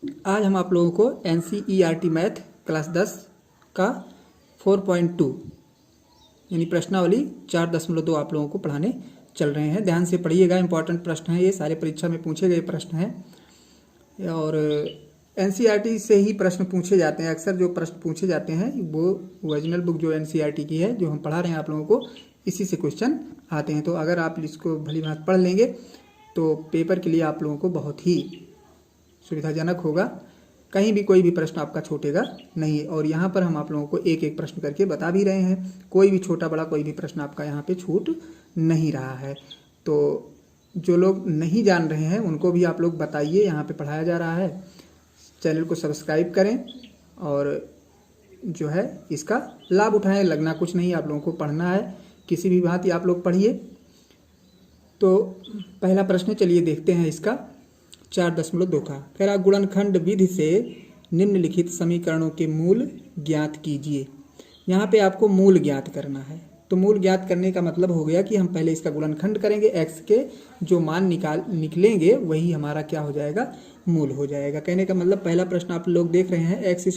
आज हम आप लोगों को NCERT मैथ क्लास 10 का 4.2 यानी प्रश्नावली 4.2 आप लोगों को पढ़ाने चल रहे हैं। ध्यान से पढ़िएगा, इंपॉर्टेंट प्रश्न हैं, ये सारे परीक्षा में पूछे गए प्रश्न हैं और NCERT से ही प्रश्न पूछे जाते हैं। अक्सर जो प्रश्न पूछे जाते हैं वो ओरिजिनल बुक जो NCERT की है, जो हम पढ़ा रहे हैं आप लोगों को, इसी से क्वेश्चन आते हैं। तो अगर आप इसको भली भांति पढ़ लेंगे तो पेपर के लिए आप लोगों को बहुत ही सुविधाजनक होगा। कहीं भी कोई भी प्रश्न आपका छूटेगा नहीं। और यहाँ पर हम आप लोगों को एक एक प्रश्न करके बता भी रहे हैं, कोई भी छोटा बड़ा कोई भी प्रश्न आपका यहाँ पे छूट नहीं रहा है। तो जो लोग नहीं जान रहे हैं उनको भी आप लोग बताइए, यहाँ पे पढ़ाया जा रहा है। चैनल को सब्सक्राइब करें और जो है इसका लाभ उठाएं। लगना कुछ नहीं, आप लोगों को पढ़ना है, किसी भी भांति आप लोग पढ़िए। तो पहला प्रश्न चलिए देखते हैं इसका 4.2 का। कह रहा गुणनखंड विधि से निम्नलिखित समीकरणों के मूल ज्ञात कीजिए। यहाँ पे आपको मूल ज्ञात करना है। तो मूल ज्ञात करने का मतलब हो गया कि हम पहले इसका गुणनखंड करेंगे, x के जो मान निकलेंगे वही हमारा क्या हो जाएगा, मूल हो जाएगा। कहने का मतलब पहला प्रश्न आप लोग देख रहे हैं x²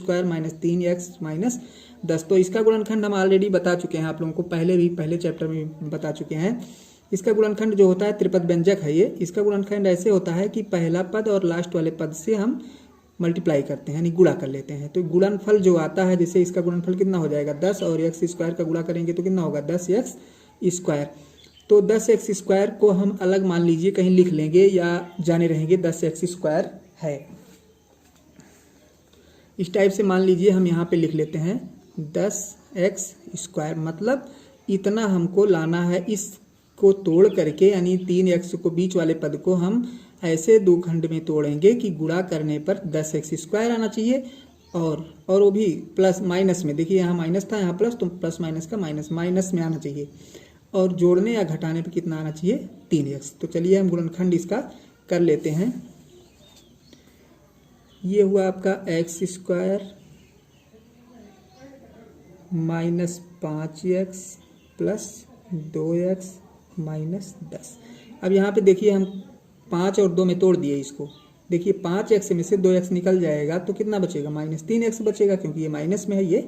- 3x - 10। तो इसका गुणनखंड हम ऑलरेडी बता चुके हैं, आप लोगों को पहले चैप्टर में बता चुके हैं। इसका गुणनखंड जो होता है त्रिपद व्यंजक है ये। इसका गुणनखंड ऐसे होता है कि पहला पद और लास्ट वाले पद से हम मल्टीप्लाई करते हैं, यानी गुणा कर लेते हैं। तो गुणनफल जो आता है, जैसे इसका गुणनफल कितना हो जाएगा 10 और x² का गुणा करेंगे तो कितना होगा 10x²। तो 10x² को हम अलग मान लीजिए कहीं लिख लेंगे या जाने रहेंगे 10x² है। इस टाइप से मान लीजिए हम यहाँ पे लिख लेते हैं 10x², मतलब इतना हमको लाना है। इसको तोड़ करके यानी 3x को बीच वाले पद को हम ऐसे दो खंड में तोड़ेंगे कि गुणा करने पर 10x² आना चाहिए और वो भी प्लस माइनस में। देखिए यहाँ माइनस था, यहाँ प्लस, तो प्लस माइनस का माइनस में आना चाहिए। और जोड़ने या घटाने पर कितना आना चाहिए 3x। तो चलिए हम गुणनखंड इसका कर लेते हैं। ये हुआ आपका x² - 5x + 2x - 10। अब यहाँ पे देखिए हम 5 और 2 में तोड़ दिए इसको। देखिए 5x में से 2x निकल जाएगा तो कितना बचेगा, -3x बचेगा, क्योंकि ये माइनस में है, ये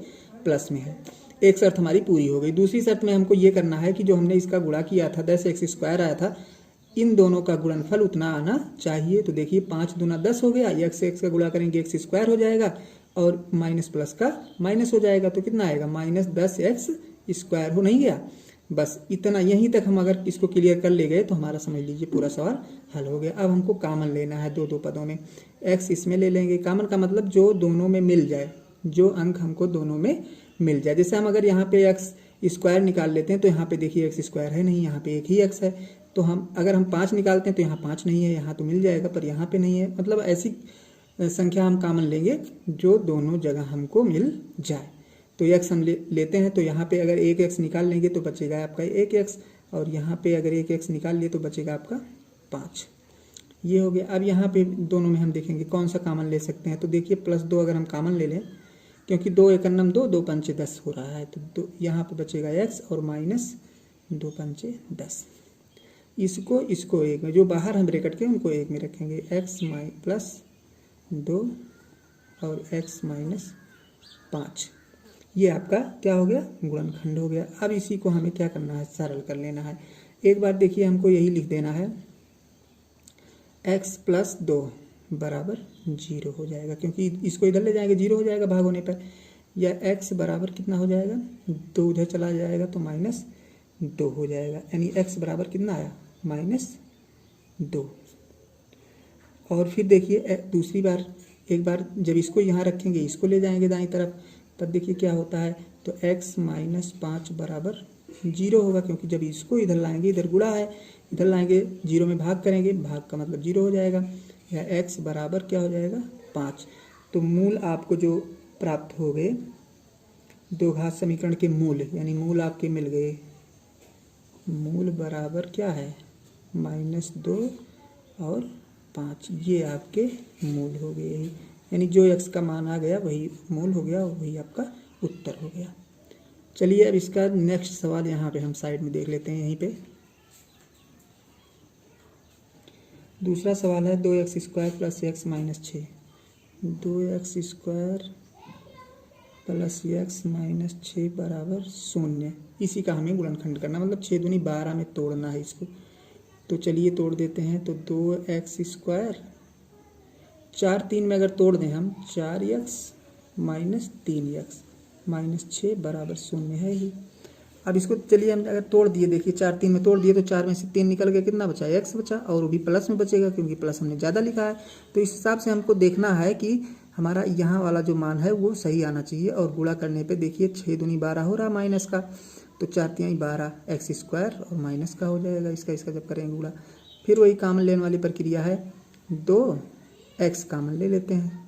प्लस में है। एक शर्त हमारी पूरी हो गई। दूसरी शर्त में हमको ये करना है कि जो हमने इसका गुणा किया था 10x² आया था, इन दोनों का गुणनफल उतना आना चाहिए। तो देखिए 5 दूना 10 हो गया, x का गुणा करेंगे x² हो जाएगा और माइनस प्लस का माइनस हो जाएगा। तो कितना आएगा -10x² हो नहीं गया। बस इतना, यहीं तक हम अगर इसको क्लियर कर ले गए तो हमारा समझ लीजिए पूरा सवाल हल हो गया। अब हमको कामन लेना है दो पदों में। x इसमें ले लेंगे, कामन का मतलब जो दोनों में मिल जाए, जो अंक हमको दोनों में मिल जाए। जैसे हम अगर यहाँ पे x² निकाल लेते हैं तो यहाँ पे देखिए x² है नहीं, यहाँ पे एक ही x है। तो हम अगर हम 5 निकालते हैं तो यहाँ 5 नहीं है, यहाँ तो मिल जाएगा पर यहाँ पे नहीं है। मतलब ऐसी संख्या हम कामन लेंगे जो दोनों जगह हमको मिल जाए। तो x हम लेते हैं, तो यहाँ पे अगर 1x निकाल लेंगे तो बचेगा आपका 1x, और यहाँ पे अगर 1x निकाल लिए तो बचेगा आपका 5। ये हो गया। अब यहाँ पे दोनों में हम देखेंगे कौन सा कामन ले सकते हैं। तो देखिए +2 अगर हम कामन ले लें, क्योंकि 2 × 2 2, 2 × 5 10 हो रहा है, तो यहाँ पे बचेगा x और -2 × 5 10। इसको एक में, जो बाहर हम ब्रैकेट के उनको एक में रखेंगे, x + 2 और x - 5। ये आपका क्या हो गया, गुणनखंड हो गया। अब इसी को हमें क्या करना है, सरल कर लेना है। एक बार देखिए हमको यही लिख देना है, x + 2 = 0 हो जाएगा, क्योंकि इसको इधर ले जाएंगे 0 हो जाएगा भाग होने पर। या x बराबर कितना हो जाएगा, 2 उधर चला जाएगा तो -2 हो जाएगा, यानी x बराबर कितना आया -2। और फिर देखिए दूसरी बार, एक बार जब इसको यहाँ रखेंगे, इसको ले जाएंगे दाईं तरफ, तब देखिए क्या होता है। तो x - 5 = 0 होगा, क्योंकि जब इसको इधर लाएंगे, इधर गुणा है, इधर लाएंगे 0 में भाग करेंगे, भाग का मतलब 0 हो जाएगा। या x बराबर क्या हो जाएगा 5। तो मूल आपको जो प्राप्त हो गए, दो घात समीकरण के मूल, यानी मूल आपके मिल गए। मूल बराबर क्या है -2 और 5, ये आपके मूल हो गए। यानी जो x का मान आ गया वही मूल हो गया और वही आपका उत्तर हो गया। चलिए अब इसका नेक्स्ट सवाल यहाँ पे हम साइड में देख लेते हैं। यहीं पे दूसरा सवाल है 2x² + x - 6। 2x² plus x minus 6 बराबर 0। इसी का हमें गुणनखंड करना, मतलब 6 दूनी 12 में तोड़ना है इसको। तो चलिए तोड़ देते हैं। तो 2x², 4 3 में अगर तोड़ दें हम 4x माइनस 3x माइनस 6 बराबर 0 है ही। अब इसको चलिए हम अगर तोड़ दिए, देखिए 4 3 में तोड़ दिए तो 4 में से 3 निकल गया, कितना बचा? x बचा, और वो भी प्लस में बचेगा क्योंकि प्लस हमने ज़्यादा लिखा है। तो इस हिसाब से हमको देखना है कि हमारा यहाँ वाला जो मान है वो सही आना चाहिए। और गुणा करने पे देखिए 6 दूनी 12 हो रहा माइनस का, तो 4 3 12 x² और माइनस का हो जाएगा इसका जब करेंगे गुणा। फिर वही कॉमन लेने वाली प्रक्रिया है, 2x कॉमन ले लेते हैं।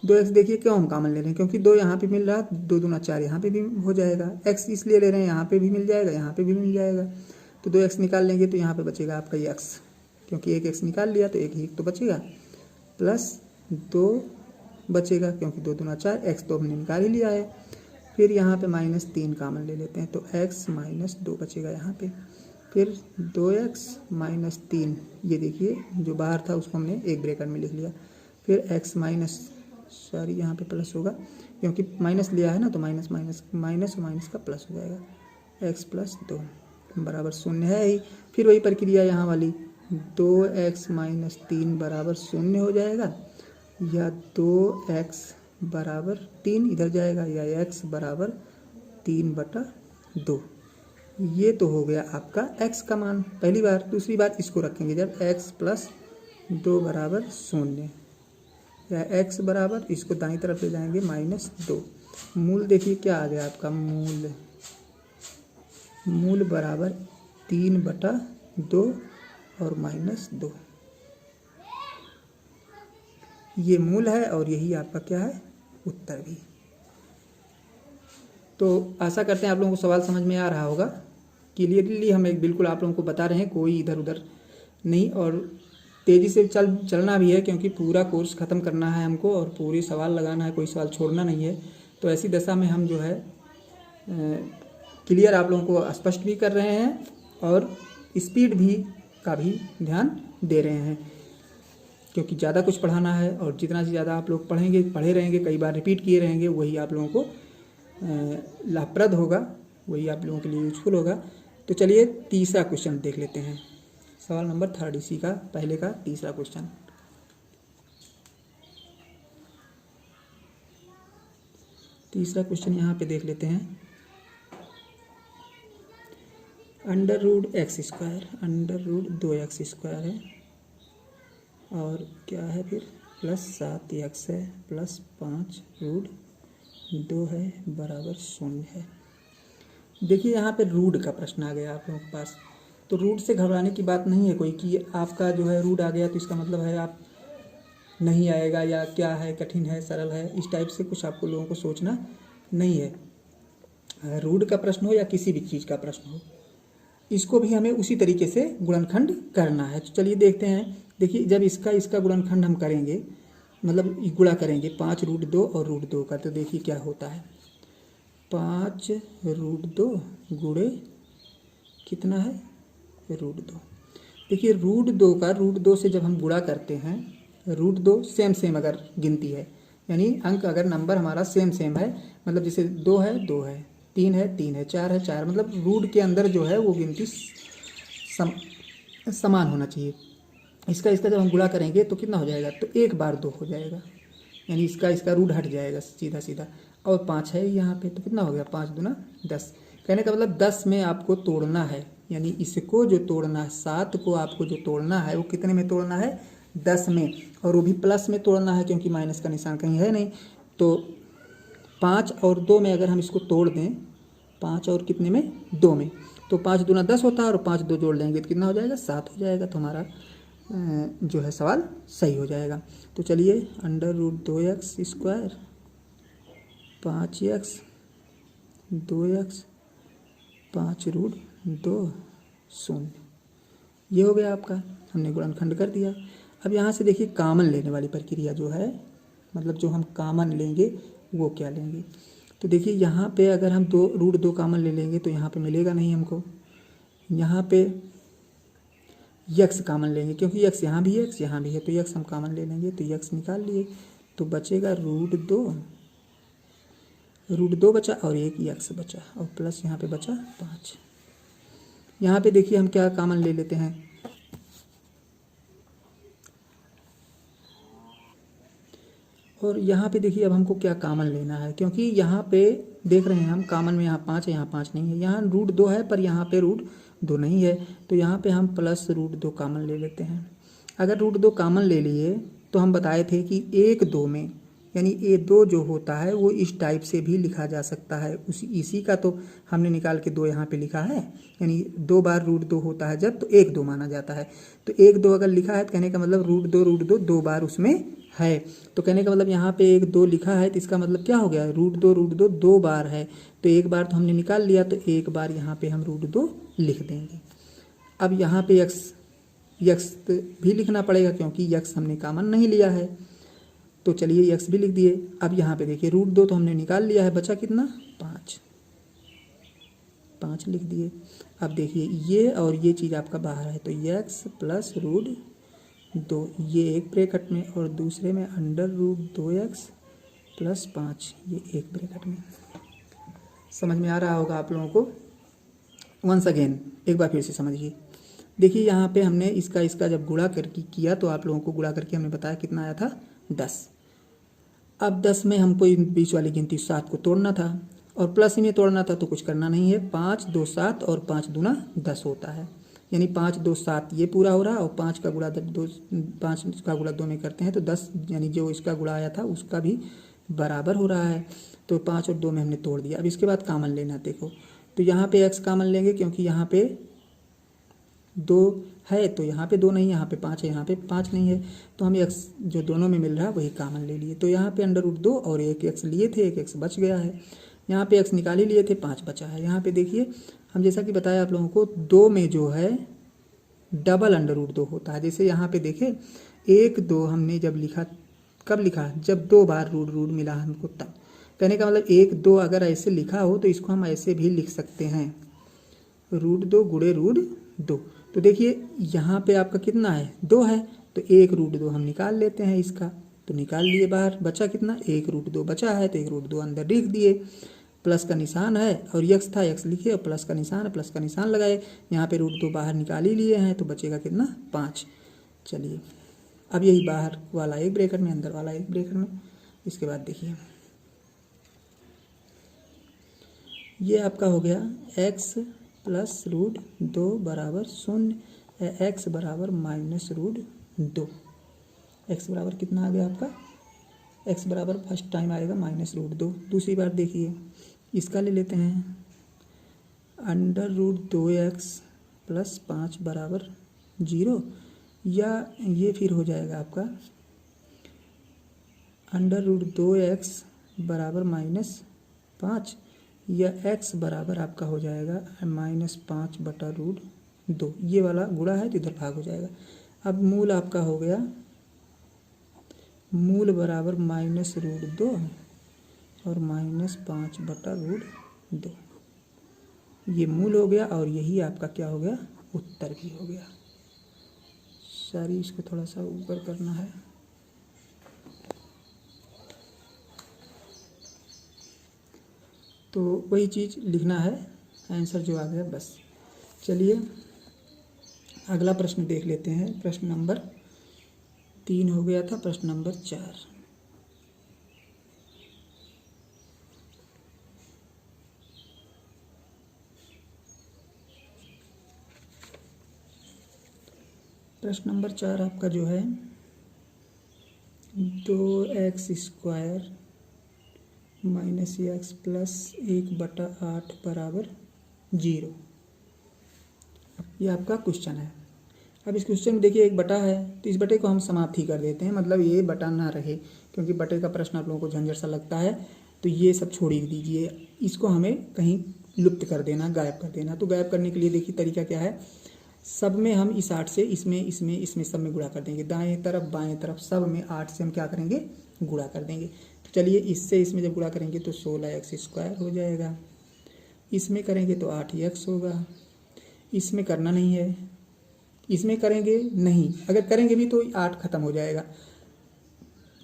2x देखिए क्यों हम कॉमन ले रहे हैं, क्योंकि 2 यहाँ पे मिल रहा है, 2 दूना 4 यहाँ पे भी हो जाएगा। x इसलिए ले रहे हैं, यहाँ पे भी मिल जाएगा, यहाँ पे भी मिल जाएगा। तो 2x निकाल लेंगे तो यहाँ पे बचेगा आपका ये x, क्योंकि एक x निकाल लिया तो एक ही तो बचेगा, प्लस 2 बचेगा क्योंकि 2 दूना 4, x तो हमने निकाल ही लिया है। फिर यहाँ पे माइनस 3 कॉमन ले लेते हैं तो x माइनस 2 बचेगा यहाँ पे। फिर 2x माइनस 3, ये देखिए जो बाहर था उसको हमने एक ब्रैकेट में लिख लिया। फिर x माइनस, सॉरी यहाँ पे प्लस होगा क्योंकि माइनस लिया है ना, तो माइनस माइनस माइनस माइनस का प्लस हो जाएगा, x प्लस 2 बराबर 0 है ही। फिर वही प्रक्रिया यहाँ वाली, 2x माइनस 3 बराबर 0 हो जाएगा, या 2x बराबर 3 इधर जाएगा, या x बराबर 3/2। ये तो हो गया आपका x का मान पहली बार। दूसरी बार इसको रखेंगे जब x प्लस 2 बराबर 0, या x बराबर, इसको दाईं तरफ ले जाएंगे माइनस 2। मूल देखिए क्या आ गया आपका, मूल बराबर 3/2 और माइनस 2। ये मूल है और यही आपका क्या है, उत्तर भी। तो आशा करते हैं आप लोगों को सवाल समझ में आ रहा होगा। क्लियरली हम एक बिल्कुल आप लोगों को बता रहे हैं, कोई इधर उधर नहीं, और तेज़ी से चलना भी है क्योंकि पूरा कोर्स ख़त्म करना है हमको और पूरी सवाल लगाना है, कोई सवाल छोड़ना नहीं है। तो ऐसी दशा में हम जो है क्लियर आप लोगों को स्पष्ट भी कर रहे हैं और स्पीड भी का भी ध्यान दे रहे हैं, क्योंकि ज़्यादा कुछ पढ़ाना है और जितना से ज़्यादा आप लोग पढ़े रहेंगे, कई बार रिपीट किए रहेंगे, वही आप लोगों को लाभप्रद होगा, वही आप लोगों के लिए यूजफुल होगा। तो चलिए तीसरा क्वेश्चन देख लेते हैं, सवाल नंबर 3 इसी का पहले का तीसरा क्वेश्चन। तीसरा क्वेश्चन यहाँ पे देख लेते हैं, √x², √2x² है और क्या है फिर प्लस 7x है प्लस 5√2 है बराबर 0 है। देखिए यहाँ पे रूट का प्रश्न आ गया आप लोगों के पास, तो रूट से घबराने की बात नहीं है कोई कि आपका जो है रूट आ गया तो इसका मतलब है आप नहीं आएगा या क्या है, कठिन है, सरल है, इस टाइप से कुछ आपको लोगों को सोचना नहीं है। रूट का प्रश्न हो या किसी भी चीज़ का प्रश्न हो, इसको भी हमें उसी तरीके से गुणनखंड करना है। तो चलिए देखते हैं। देखिए जब इसका गुणनखंड हम करेंगे, मतलब गुणा करेंगे 5√2 और √2 का, तो देखिए क्या होता है, 5√2 गुणे कितना है, √2। देखिए √2 का √2 से जब हम गुणा करते हैं, √2 सेम अगर गिनती है, यानी अंक अगर नंबर हमारा सेम है, मतलब जैसे 2 है 2 है, 3 है 3 है, 4 है 4, मतलब रूट के अंदर जो है वो गिनती समान होना चाहिए। इसका जब हम गुणा करेंगे तो कितना हो जाएगा, तो 1 बार 2 हो जाएगा, यानी इसका रूट हट जाएगा सीधा। और 5 है यहाँ पे, तो कितना हो गया, 5 दूना 10। कहने का मतलब 10 में आपको तोड़ना है, यानी इसको जो तोड़ना है, 7 को आपको जो तोड़ना है वो कितने में तोड़ना है, 10 में, और वो भी प्लस में तोड़ना है क्योंकि माइनस का निशान कहीं है नहीं। तो 5 और 2 में अगर हम इसको तोड़ दें, 5 और कितने में, 2 में, तो 5 दूना 10 होता है और 5 2 जोड़ लेंगे तो कितना हो जाएगा, 7 हो जाएगा। तो हमारा जो है सवाल सही हो जाएगा। तो चलिए √2x², 5x, 2x, 5√2 0, ये हो गया आपका, हमने गुणनखंड कर दिया। अब यहाँ से देखिए कॉमन लेने वाली प्रक्रिया जो है, मतलब जो हम कॉमन लेंगे वो क्या लेंगे, तो देखिए यहाँ पे अगर हम √2 कॉमन ले लेंगे तो यहाँ पे मिलेगा नहीं हमको, यहाँ पे x कॉमन लेंगे क्योंकि x यहाँ भी है, x यहाँ भी है, तो x हम कॉमन ले लेंगे, तो x निकाल लिए, तो बचेगा √2 बचा और एक x बचा और प्लस यहाँ पे बचा 5। यहाँ पे देखिए हम क्या कॉमन ले लेते हैं, और यहाँ पे देखिए अब हमको क्या कॉमन लेना है, क्योंकि यहाँ पे देख रहे हैं हम कॉमन में यहाँ 5 है, यहाँ 5 नहीं है, यहाँ √2 है पर यहाँ पे √2 नहीं है, तो यहाँ पे हम प्लस √2 कॉमन ले लेते हैं। अगर √2 कॉमन ले लिए तो हम बताए थे कि 1 2 में, यानी A2 जो होता है वो इस टाइप से भी लिखा जा सकता है, इसी का तो हमने निकाल के 2 यहाँ पे लिखा है, यानी 2 बार √2 होता है जब, तो 1 2 माना जाता है। तो 1 2 अगर लिखा है तो कहने का मतलब √2 2 बार उसमें है, तो कहने का मतलब यहाँ पे 1 2 लिखा है तो इसका मतलब क्या हो गया, √2 2 बार है, तो एक बार तो हमने निकाल लिया, तो एक बार यहाँ पे हम √2 लिख देंगे। अब यहाँ पे x भी लिखना पड़ेगा क्योंकि x हमने कॉमन नहीं लिया है, तो चलिए x भी लिख दिए। अब यहाँ पे देखिए √2 तो हमने निकाल लिया है, बचा कितना 5 लिख दिए। अब देखिए ये और ये चीज़ आपका बाहर है, तो x प्लस √2 ये एक ब्रैकेट में और दूसरे में √2x प्लस 5 ये एक ब्रैकेट में। समझ में आ रहा होगा आप लोगों को। वंस अगेन एक बार फिर से समझिए। देखिए यहाँ पे हमने इसका जब गुणा करके किया तो आप लोगों को गुणा करके हमने बताया कितना आया था 10। अब 10 में हमको इन बीच वाली गिनती 7 को तोड़ना था और प्लस में तोड़ना था, तो कुछ करना नहीं है, 5 2 7 और 5 दूना 10 होता है, यानी 5 2 7 ये पूरा हो रहा है और 5 का गुणा 2 में करते हैं तो 10, यानी जो इसका गुणा आया था उसका भी बराबर हो रहा है। तो 5 और 2 में हमने तोड़ दिया। अब इसके बाद कॉमन लेना, देखो तो यहाँ पे x कॉमन लेंगे क्योंकि यहाँ पे 2 है, तो यहाँ पे 2 नहीं, यहाँ पे 5 है, यहाँ पे 5 नहीं है, तो हम x जो दोनों में मिल रहा है वही कॉमन ले लिए। तो यहाँ पे √2 और एक x लिए थे, एक x बच गया है, यहाँ पे x निकाल ही लिए थे, 5 बचा है। यहाँ पे देखिए हम जैसा कि बताया आप लोगों को 2 में जो है डबल √2 होता है। जैसे यहाँ पे देखें 1 2 हमने जब लिखा, कब लिखा, जब 2 बार √रूट मिला हमको, तब कहने का मतलब 1 2 अगर ऐसे लिखा हो तो इसको हम ऐसे भी लिख सकते हैं, √2 गुणे √2। तो देखिए यहाँ पे आपका कितना है 2 है, तो 1 √2 हम निकाल लेते हैं इसका, तो निकाल लिए बाहर, बचा कितना 1 √2 बचा है, तो 1 √2 अंदर लिख दिए, प्लस का निशान है और x था x लिखे और प्लस का निशान है, प्लस का निशान लगाए, यहाँ पे √2 बाहर निकाल ही लिए हैं, तो बचेगा कितना 5। चलिए अब यही बाहर वाला एक ब्रैकेट में, अंदर वाला एक ब्रैकेट में। इसके बाद देखिए ये आपका हो गया x प्लस √2 बराबर 0, x बराबर -√2। x बराबर कितना आ गया आपका, x बराबर फर्स्ट टाइम आएगा -√2। दूसरी बार देखिए इसका ले लेते हैं, √2x प्लस 5 बराबर 0, या ये फिर हो जाएगा आपका √2x बराबर -5, या x बराबर आपका हो जाएगा -5/√2। ये वाला गुणा है तो इधर भाग हो जाएगा। अब मूल आपका हो गया, मूल बराबर -√2 और -5/√2, ये मूल हो गया और यही आपका क्या हो गया, उत्तर भी हो गया। सॉरी इसको थोड़ा सा ऊपर करना है। तो वही चीज़ लिखना है, आंसर जो आ गया बस। चलिए अगला प्रश्न देख लेते हैं। प्रश्न नंबर 3 हो गया था, प्रश्न नंबर 4। प्रश्न नंबर 4 आपका जो है 2x² - x प्लस 1/8 बराबर 0, ये आपका क्वेश्चन है। अब इस क्वेश्चन में देखिए एक बटा है, तो इस बटे को हम समाप्त ही कर देते हैं, मतलब ये बटा ना रहे, क्योंकि बटे का प्रश्न आप लोगों को झंझट सा लगता है, तो ये सब छोड़ ही दीजिए, इसको हमें कहीं लुप्त कर देना, गायब कर देना। तो गायब करने के लिए देखिए तरीका क्या है, सब में हम इस 8 से इसमें सब में गुणा कर देंगे, दाएं तरफ बाएं तरफ सब में 8 से हम क्या करेंगे, गुणा कर देंगे। तो चलिए इससे इसमें जब गुणा करेंगे तो 16x² हो जाएगा, इसमें करेंगे तो 8x होगा, इसमें करना नहीं है, इसमें करेंगे नहीं, अगर करेंगे भी तो 8 खत्म हो जाएगा,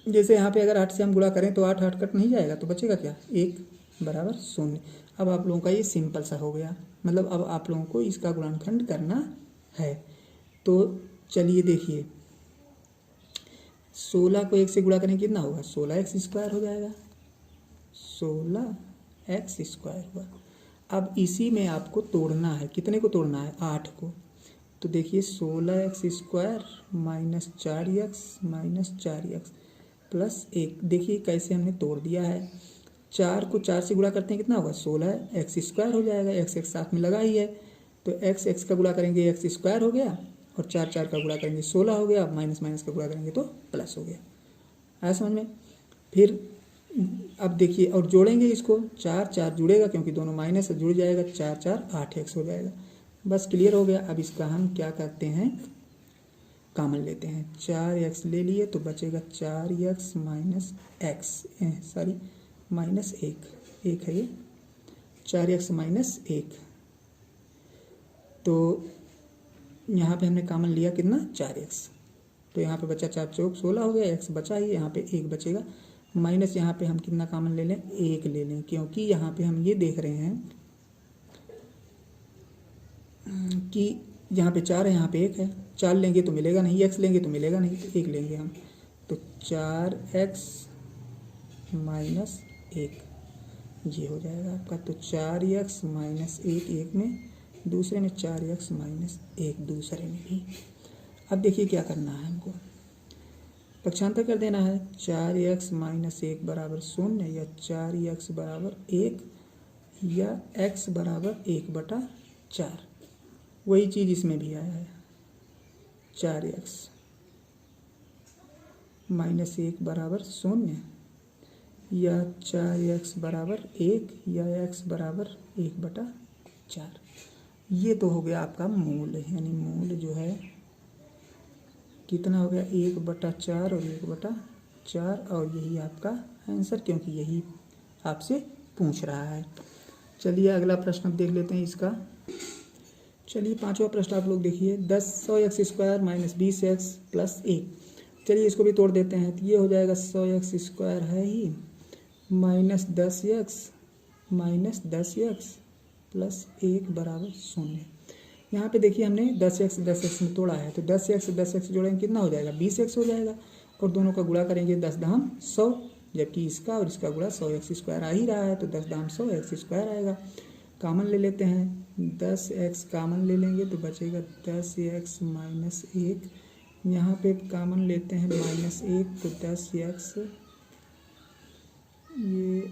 जैसे यहाँ पे अगर 8 से हम गुणा करें तो 8 8 कट नहीं जाएगा, तो बचेगा क्या, 1 बराबर 0। अब आप लोगों का ये सिंपल सा हो गया, मतलब अब आप लोगों को इसका गुणनखंड करना है। तो चलिए देखिए, 16 को 1 से गुणा करें कितना होगा, 16x² हो जाएगा, 16x² हुआ। अब इसी में आपको तोड़ना है, कितने को तोड़ना है, 8 को। तो देखिए 16x² माइनस 4x प्लस 1, देखिए कैसे हमने तोड़ दिया है। 4 को 4 से गुणा करते हैं कितना होगा, 16x² हो जाएगा, x साथ में लगा ही है, तो x का गुणा करेंगे x² हो गया, और 4 4 का गुणा करेंगे 16 हो गया, माइनस माइनस का गुणा करेंगे तो प्लस हो गया। आया समझ में। फिर अब देखिए और जोड़ेंगे इसको, 4 4 जुड़ेगा क्योंकि दोनों माइनस से जुड़ जाएगा, 4 4 8x हो जाएगा। बस क्लियर हो गया। अब इसका हम क्या करते हैं, कॉमन लेते हैं, 4x ले लिए तो बचेगा 4x माइनस माइनस 1 है ये, 4x माइनस 1। तो यहाँ पे हमने कॉमन लिया कितना, 4x, तो यहाँ पे बचा 4 चौक 16 हो गया, x बचा ही, यहाँ पे 1 बचेगा, माइनस यहाँ पे हम कितना कॉमन ले लें, 1 ले लें, क्योंकि यहाँ पे हम ये देख रहे हैं कि यहाँ पे 4 है, यहाँ पे 1 है, 4 लेंगे तो मिलेगा नहीं, x लेंगे तो मिलेगा नहीं, तो 1 लेंगे हम, तो 4x माइनस 1 ये हो जाएगा आपका। तो 4x माइनस 1 में, दूसरे में 4x माइनस 1 दूसरे में भी। अब देखिए क्या करना है हमको, पक्षांतर कर देना है, 4x माइनस 1 बराबर 0, या 4x बराबर 1, या x बराबर 1/4। वही चीज़ इसमें भी आया है, 4x माइनस 1 बराबर 0, या 4x बराबर 1, या x बराबर 1/4। ये तो हो गया आपका मूल, यानी मूल जो है कितना हो गया, 1/4 और 1/4, और यही आपका आंसर, क्योंकि यही आपसे पूछ रहा है। चलिए अगला प्रश्न देख लेते हैं इसका। चलिए 5वां प्रश्न आप लोग देखिए, 100x² माइनस 20x प्लस 1। चलिए इसको भी तोड़ देते हैं, तो ये हो जाएगा 100x² है ही, माइनस 10x प्लस 1 बराबर 0। यहाँ पे देखिए हमने 10x में तोड़ा है, तो 10x जोड़ेंगे कितना हो जाएगा, 20x हो जाएगा, और दोनों का गुणा करेंगे 10 दाम 100, जबकि इसका और इसका गुणा 100x² आ ही रहा है, तो 10 दाम 100x² आएगा। कॉमन ले लेते हैं, 10x कॉमन ले लेंगे तो बचेगा 10x माइनस 1, यहाँ पे कॉमन लेते हैं माइनस 1, तो 10x, ये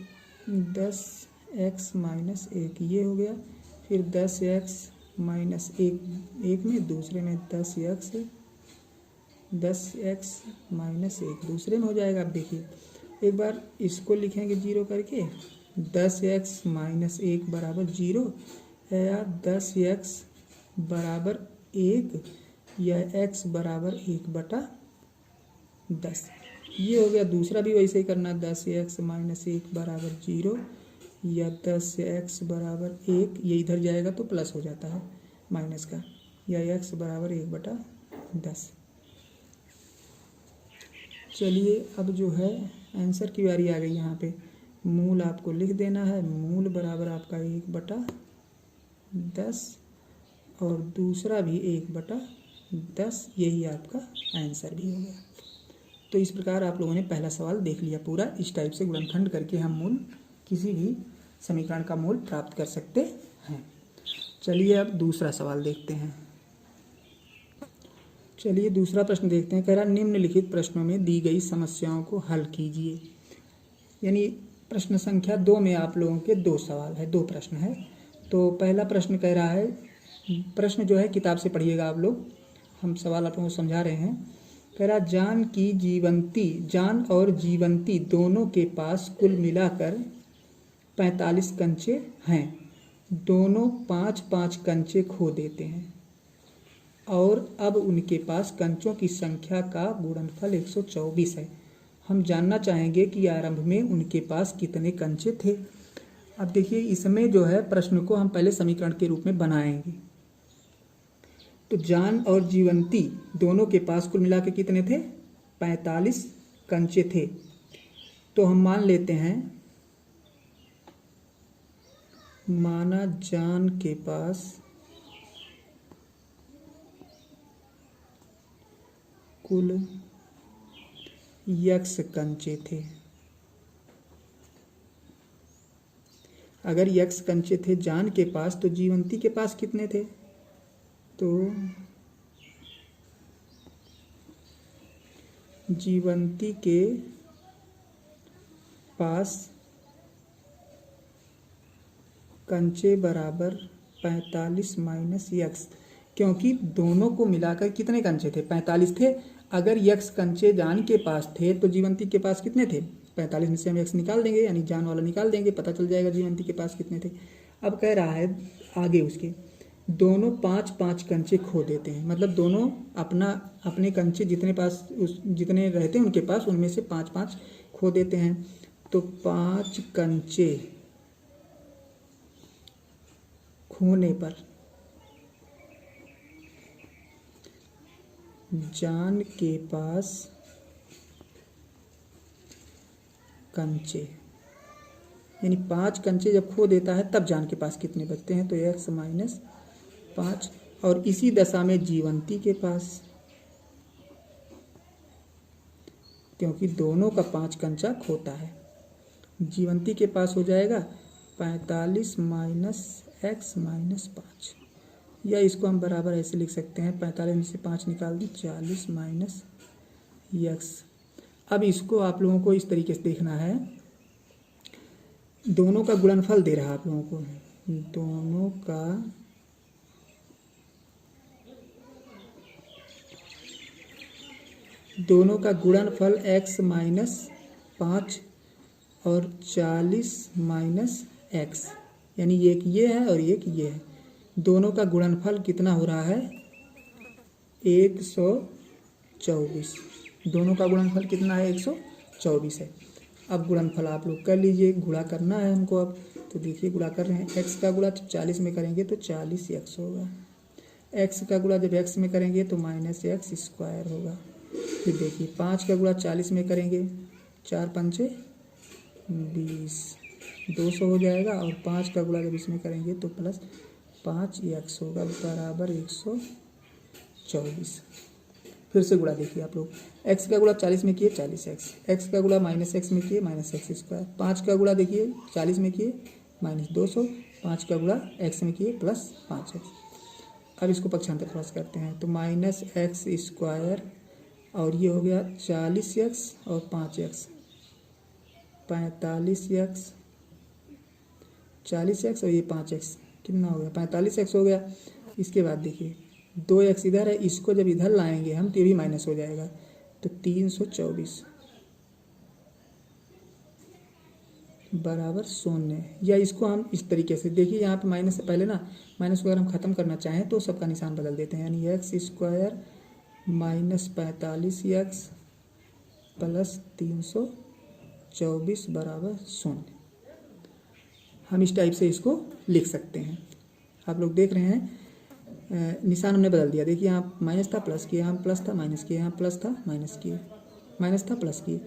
10x माइनस 1 ये हो गया, फिर 10x माइनस 1 में, दूसरे में 10x माइनस 1 दूसरे में हो जाएगा। अब देखिए एक बार इसको लिखेंगे 0 करके, 10x माइनस 1 बराबर 0, या 10x बराबर 1, या x बराबर 1/10। ये हो गया। दूसरा भी वैसे ही करना, 10x माइनस 1 बराबर 0, या 10x बराबर 1, ये इधर जाएगा तो प्लस हो जाता है माइनस का, या x बराबर 1/10। चलिए अब जो है आंसर की बारी आ गई। यहाँ पे मूल आपको लिख देना है, मूल बराबर आपका 1/10, और दूसरा भी 1/10, यही आपका आंसर भी हो गया। तो इस प्रकार आप लोगों ने पहला सवाल देख लिया पूरा। इस टाइप से गुणनखंड करके हम मूल किसी भी समीकरण का मूल प्राप्त कर सकते हैं। चलिए अब दूसरा सवाल देखते हैं। चलिए दूसरा प्रश्न देखते हैं। कह रहा निम्नलिखित प्रश्नों में दी गई समस्याओं को हल कीजिए। यानी प्रश्न संख्या 2 में आप लोगों के 2 सवाल है, 2 प्रश्न है। तो पहला प्रश्न कह रहा है, प्रश्न जो है किताब से पढ़िएगा आप लोग, हम सवाल आप लोगों को समझा रहे हैं। कह रहा जान और जीवंती दोनों के पास कुल मिलाकर 45 कंचे हैं। दोनों 5-5 कंचे खो देते हैं और अब उनके पास कंचों की संख्या का गुणनफल 124 है। हम जानना चाहेंगे कि आरंभ में उनके पास कितने कंचे थे। अब देखिए इसमें जो है प्रश्न को हम पहले समीकरण के रूप में बनाएंगे। तो जान और जीवंती दोनों के पास कुल मिला के कितने थे, 45 कंचे थे, तो हम मान लेते हैं, माना जान के पास कुल x कंचे थे। अगर x कंचे थे जान के पास, तो जीवंती के पास कितने थे? तो जीवंती के पास कंचे बराबर 45 माइनस x, क्योंकि दोनों को मिलाकर कितने कंचे थे? 45 थे। अगर x कंचे जान के पास थे तो जीवंती के पास कितने थे? 45 में से हम x निकाल देंगे, यानी जान वाला निकाल देंगे, पता चल जाएगा जीवंती के पास कितने थे। अब कह रहा है आगे उसके, दोनों 5-5 कंचे खो देते हैं, मतलब दोनों अपने कंचे जितने रहते हैं उनके पास, उनमें से 5-5 खो देते हैं। तो 5 कंचे खोने पर जान के पास कंचे, यानी 5 कंचे जब खो देता है तब जान के पास कितने बचते हैं? तो x माइनस 5। और इसी दशा में जीवंती के पास, क्योंकि दोनों का 5 कंचा खोता है, जीवंती के पास हो जाएगा 45 माइनस x माइनस 5, या इसको हम बराबर ऐसे लिख सकते हैं, 45 में से 5 निकाल दी, 40 माइनस x। अब इसको आप लोगों को इस तरीके से देखना है, दोनों का गुणनफल दे रहा है आप लोगों को, दोनों का गुणनफल x माइनस 5 और 40 माइनस x, यानी एक ये है और एक ये है, दोनों का गुणनफल कितना हो रहा है? 124। दोनों का गुणनफल कितना है? 124 है। अब गुणनफल आप लोग कर लीजिए, गुणा करना है हमको अब। तो देखिए गुणा कर रहे हैं, x का गुणा 40 में करेंगे तो 40x होगा, x का गुणा जब x में करेंगे तो माइनस x स्क्वायर होगा। फिर देखिए 5 का गुणा 40 में करेंगे, 4 पंचे 20, 200 हो जाएगा, और 5 का गुणा जब इसमें करेंगे तो प्लस 5x होगा बराबर 124। फिर से गुणा देखिए आप लोग, x का गुणा 40 में किए 40x, x का गुणा माइनस x में किए माइनस x स्क्वायर, 5 का गुणा देखिए 40 में किए माइनस 200, 5 का गुणा x में किए प्लस 5x। अब इसको पक्षांतर क्रॉस करते हैं तो माइनस x स्क्वायर, और ये हो गया 40x और 5x, 45x, 40x और ये 5x, कितना हो गया? 45x हो गया। इसके बाद देखिए 2x इधर है, इसको जब इधर लाएंगे हम तो ये भी माइनस हो जाएगा, तो 324 बराबर 0। या इसको हम इस तरीके से देखिए, यहाँ पे माइनस से पहले ना, माइनस को अगर हम ख़त्म करना चाहें तो सबका निशान बदल देते हैं, यानी x square minus 45x plus 324 बराबर 0। हम इस टाइप से इसको लिख सकते हैं। आप लोग देख रहे हैं निशान हमने बदल दिया, देखिए यहाँ माइनस था प्लस किए, यहाँ प्लस था माइनस किए, यहाँ प्लस था माइनस किए, माइनस था प्लस किए।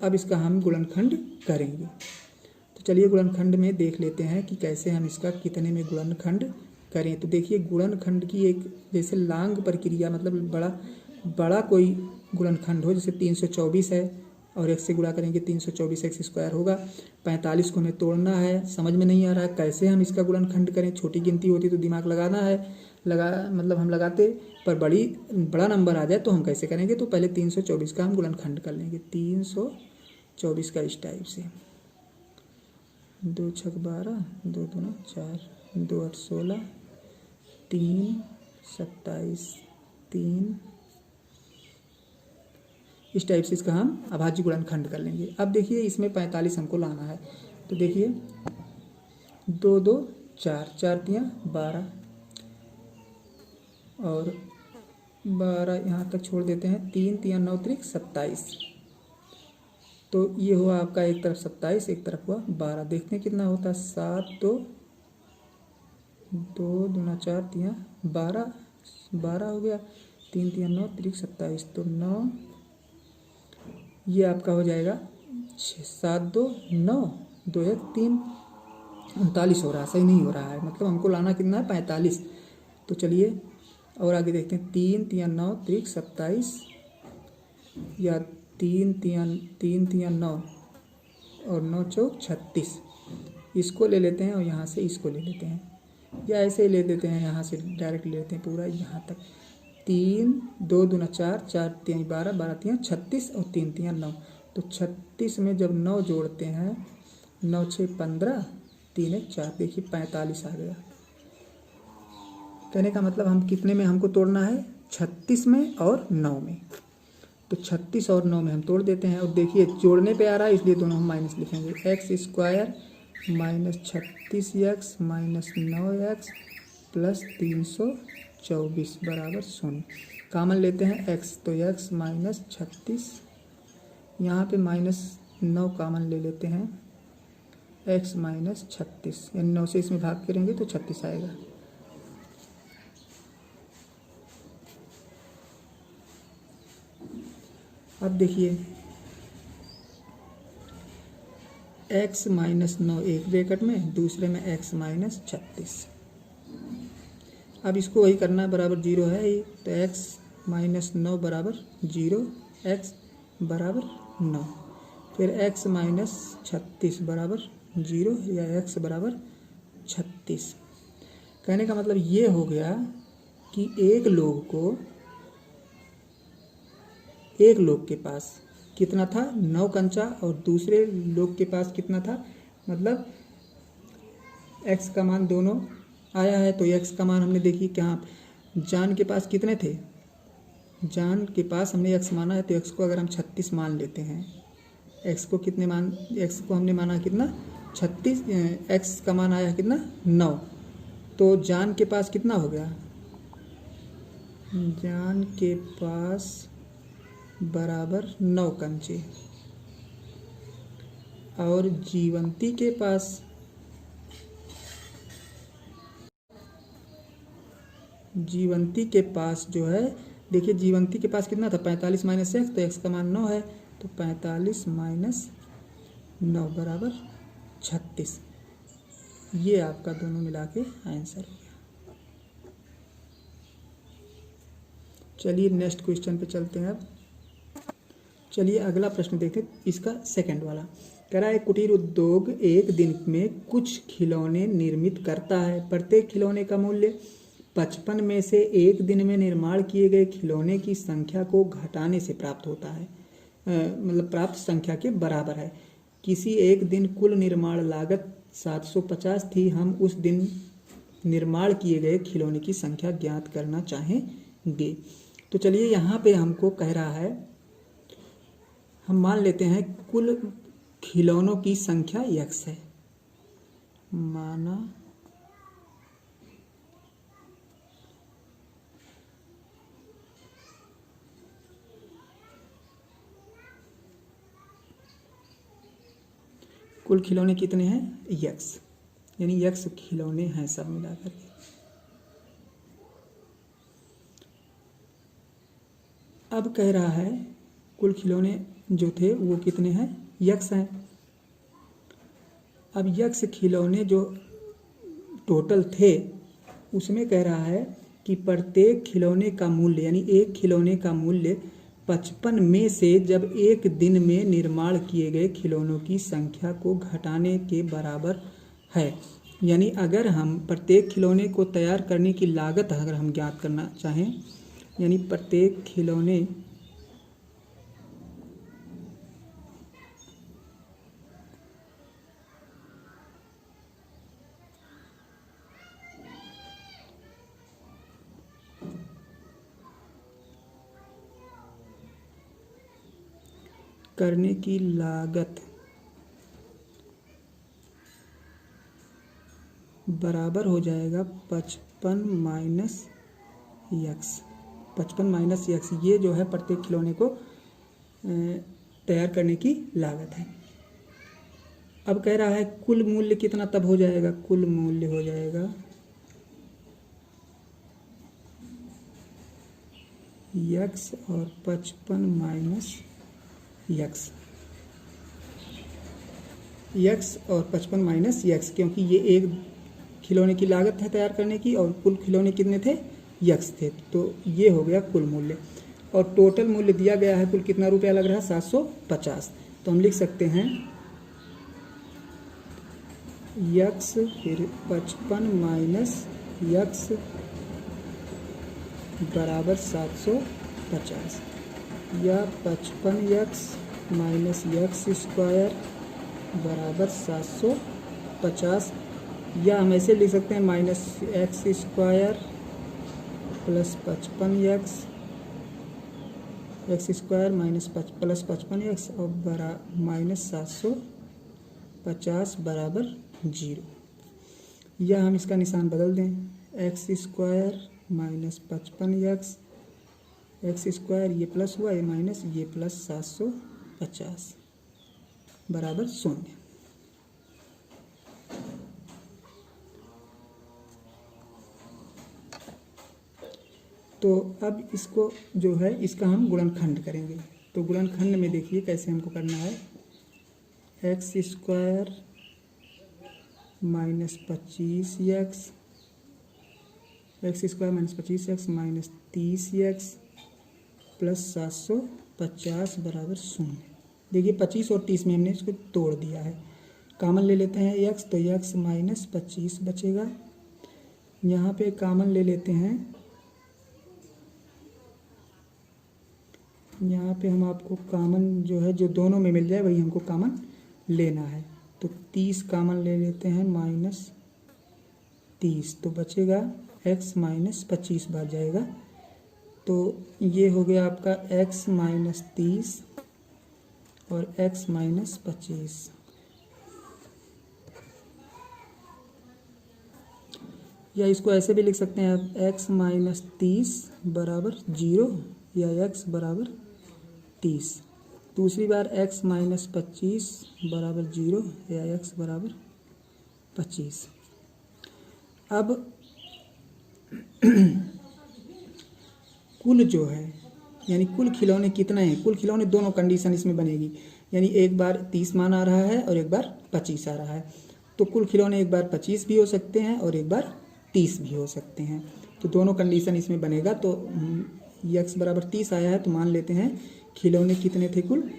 अब इसका हम गुणनखंड करेंगे, तो चलिए गुणनखंड में देख लेते हैं कि कैसे हम इसका कितने में गुणनखंड करें। तो देखिए गुणनखंड की एक जैसे लांग प्रक्रिया, मतलब बड़ा कोई गुणनखंड हो, जैसे 324 है और x से गुणा करेंगे 324x स्क्वायर होगा। 45 को हमें तोड़ना है, समझ में नहीं आ रहा है कैसे हम इसका गुणनखंड करें। छोटी गिनती होती तो दिमाग लगाना है, मतलब हम लगाते, पर बड़ा नंबर आ जाए तो हम कैसे करेंगे। तो पहले 324 का हम गुणनखंड कर लेंगे, 324 का इस टाइप से, 2 छक 12, 2 दूना 4, 2 8 16, 3 27, 3, इस टाइप से इसका हम अभाज्य गुणनखंड कर लेंगे। अब देखिए इसमें 45 हमको लाना है, तो देखिए 2 2 4, 4 तियाँ 12 और 12 यहाँ तक छोड़ देते हैं, 3 तियाँ 9 त्रिक 27, तो ये हुआ आपका एक तरफ 27, एक तरफ हुआ 12। देखते हैं कितना होता है, 7 2 2 दूना 4 तियाँ 12, 12 हो गया, 3 तियाँ 9 त्रिक 27, तो 9 ये आपका हो जाएगा 7 2 9 2 1 3 39 हो रहा है, सही नहीं हो रहा है, मतलब हमको लाना कितना है 45। तो चलिए और आगे देखते हैं। 3 3 9 3 27 या 3 3 9 और 9 चौक 36। इसको ले लेते हैं और यहाँ से इसको ले लेते हैं, या ऐसे ही ले लेते हैं, यहाँ से डायरेक्ट ले लेते हैं पूरा यहाँ तक। 3 2 दूना 4 4 3 12 12 3 36 और 3 3 9। तो 36 में जब 9 जोड़ते हैं, 9 6 15 3 1 4, देखिए 45 आ गया। कहने का मतलब हम कितने में हमको तोड़ना है, 36 में और 9 में। तो 36 और 9 में हम तोड़ देते हैं, और देखिए जोड़ने पे आ रहा है इसलिए दोनों हम माइनस लिखेंगे। X square minus 36x minus 9x plus 324 बराबर 0। कामन लेते हैं x, तो x माइनस 36, यहाँ पे माइनस 9 कामन ले लेते हैं, x माइनस 36, यानी 9 से इसमें भाग करेंगे तो 36 आएगा। अब देखिए x माइनस 9 एक ब्रैकेट में, दूसरे में x माइनस 36। अब इसको वही करना है, बराबर 0 है ये, तो x माइनस 9 बराबर 0, x बराबर 9, फिर x माइनस 36 बराबर 0 या x बराबर 36। कहने का मतलब ये हो गया कि एक लोग के पास कितना था, 9 कंचा, और दूसरे लोग के पास कितना था, मतलब x का मान दोनों आया है। तो x का मान हमने देखी क्या, जान के पास कितने थे, जान के पास हमने x माना है, तो x को अगर हम 36 मान लेते हैं, x को हमने माना कितना 36, x का मान आया है कितना 9, तो जान के पास कितना हो गया, जान के पास बराबर 9 कंचे, और जीवंती के पास जो है, देखिए जीवंती के पास कितना था 45 माइनस एक्स, तो एक्स का मान 9 है, तो 45 माइनस 9 बराबर 36। ये आपका दोनों मिला के आंसर हो गया। चलिए नेक्स्ट क्वेश्चन पे चलते हैं। अब चलिए अगला प्रश्न देखते हैं, इसका सेकंड वाला। कह रहा है कुटीर उद्योग एक दिन में कुछ खिलौने निर्मित करता है, प्रत्येक खिलौने का मूल्य 55 में से एक दिन में निर्माण किए गए खिलौने की संख्या को घटाने से प्राप्त होता है, मतलब प्राप्त संख्या के बराबर है। किसी एक दिन कुल निर्माण लागत 750 थी, हम उस दिन निर्माण किए गए खिलौने की संख्या ज्ञात करना चाहेंगे। तो चलिए यहाँ पे हमको कह रहा है, हम मान लेते हैं कुल खिलौनों की संख्या x है, माना कुल खिलौने कितने हैं x, यानी x खिलौने हैं सब मिलाकर के। अब कह रहा है कुल खिलौने जो थे वो कितने हैं, x हैं। अब x खिलौने जो टोटल थे उसमें कह रहा है कि प्रत्येक खिलौने का मूल्य, यानी एक खिलौने का मूल्य 55 में से जब एक दिन में निर्माण किए गए खिलौनों की संख्या को घटाने के बराबर है। यानी अगर हम प्रत्येक खिलौने को तैयार करने की लागत अगर हम ज्ञात करना चाहें, यानी प्रत्येक खिलौने करने की लागत बराबर हो जाएगा 55 माइनस एक्स। 55 माइनस एक्स ये जो है प्रत्येक खिलौने को तैयार करने की लागत है। अब कह रहा है कुल मूल्य कितना तब हो जाएगा, कुल मूल्य हो जाएगा एक्स और 55 माइनस यक्स, यक्स और 55 माइनस यक्स, क्योंकि ये एक खिलौने की लागत है तैयार करने की और कुल खिलौने कितने थे, यक्स थे, तो ये हो गया कुल मूल्य। और टोटल मूल्य दिया गया है कुल कितना रुपया लग रहा है, 750। तो हम लिख सकते हैं यक्स फिर 55 माइनस यक्स बराबर 750, या 55 यक्स माइनस यक्स स्क्वायर बराबर 750, या हम ऐसे लिख सकते हैं minus x square plus 55 x square minus plus 55 x और बरा माइनस 750 बराबर 0, या हम इसका निशान बदल दें, x square minus 55 x square, ये प्लस हुआ, ये माइनस, ये प्लस 750 बराबर 0। तो अब इसको जो है इसका हम गुणनखंड करेंगे। तो गुणनखंड में देखिए कैसे हमको करना है, x square minus 25 x square minus 25 x minus 30 x plus 750 बराबर 0। देखिए 25 और 30 में हमने इसको तोड़ दिया है, कॉमन ले लेते हैं एक्स, तो एक्स माइनस 25 बचेगा। यहाँ पे कॉमन ले लेते हैं, यहाँ पे हम आपको कॉमन जो है जो दोनों में मिल जाए वही हमको कॉमन लेना है। तो 30 कॉमन ले लेते हैं माइनस 30, तो बचेगा x माइनस 25 बच जाएगा। तो ये हो गया आपका x माइनस 30 और x माइनस 25, या इसको ऐसे भी लिख सकते हैं आप, x माइनस 30 बराबर 0 या x बराबर 30। दूसरी बार x माइनस 25 बराबर 0 या x बराबर 25। अब कुल जो है यानी कुल खिलौने कितने हैं, कुल खिलौने दोनों कंडीशन इसमें बनेगी, यानी एक बार 30 मान आ रहा है और एक बार 25 आ रहा है। तो कुल खिलौने एक बार 25 भी हो सकते हैं और एक बार 30 भी हो सकते हैं, तो दोनों कंडीशन इसमें बनेगा। तो x बराबर 30 आया है, तो मान लेते हैं खिलौने कितने थे कुल,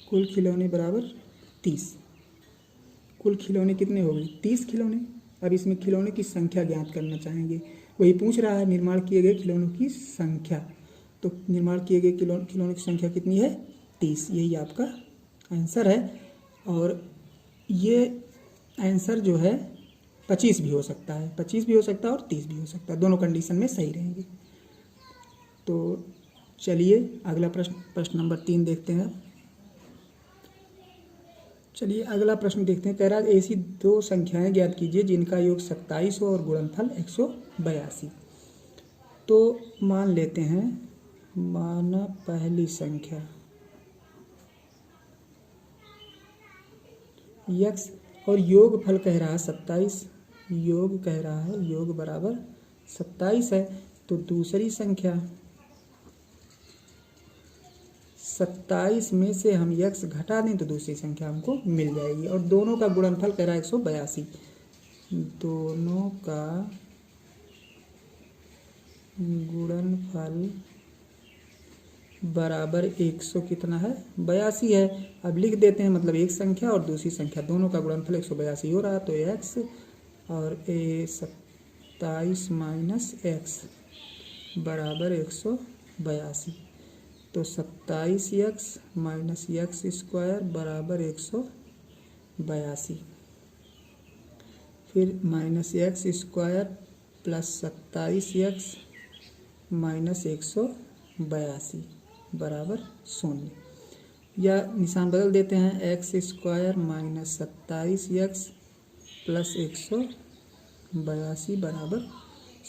कुल खिलौने बराबर 30। कुल खिलौने कितने हो गए, 30 खिलौने। अब इसमें खिलौने की संख्या ज्ञात करना चाहेंगे, वही पूछ रहा है निर्माण किए गए खिलौनों की संख्या। तो निर्माण किए गए खिलौनों की संख्या कितनी है, 30, यही आपका आंसर है। और ये आंसर जो है 25 भी हो सकता है, 25 भी हो सकता है और 30 भी हो सकता है, दोनों कंडीशन में सही रहेंगे। तो चलिए अगला प्रश्न नंबर 3 देखते हैं। चलिए अगला प्रश्न देखते हैं, कह रहा है ऐसी दो संख्याएं ज्ञात कीजिए जिनका योग 27 हो और गुणनफल 182। तो मान लेते हैं, माना पहली संख्या x और योग फल कह रहा है 27, योग कह रहा है योग बराबर 27 है। तो दूसरी संख्या 27 में से हम x घटा दें तो दूसरी संख्या हमको मिल जाएगी, और दोनों का गुणनफल कह रहा है 182, दोनों का गुणनफल बराबर 100 कितना है, 82 है। अब लिख देते हैं, मतलब एक संख्या और दूसरी संख्या दोनों का गुणनफल 182 हो रहा, तो x और 27 माइनस x बराबर 182। तो 27x माइनस एक्स स्क्वायर बराबर 182, फिर minus x square plus 27x minus 182 बराबर 0, या निशान बदल देते हैं, x square minus 27x plus 182 बराबर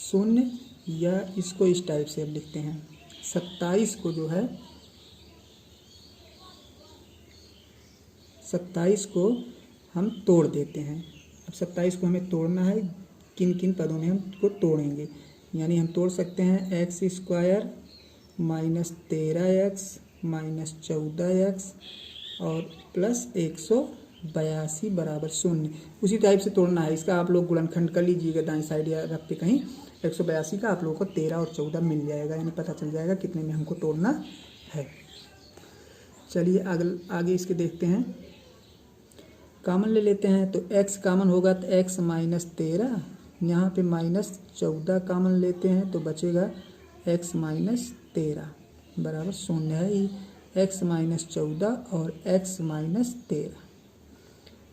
0, या इसको इस टाइप से अब लिखते हैं, 27 को जो है 27 को हम तोड़ देते हैं। अब 27 को हमें तोड़ना है, किन किन पदों में हम इसको तोड़ेंगे। यानी हम तोड़ सकते हैं x square minus 13x minus 14x और प्लस 182 बराबर 0। उसी टाइप से तोड़ना है इसका। आप लोग गुणनखंड कर लीजिएगा दाएं साइड या रख पे कहीं। 182 का आप लोगों को 13 और 14 मिल जाएगा, यानी पता चल जाएगा कितने में हमको तोड़ना है। चलिए आगे इसके देखते हैं। कॉमन ले लेते हैं तो x कॉमन होगा तो x माइनस 13, यहाँ पे माइनस 14 कॉमन लेते हैं तो बचेगा x माइनस 13 बराबर 0 है ही। x माइनस 14 और x माइनस 13,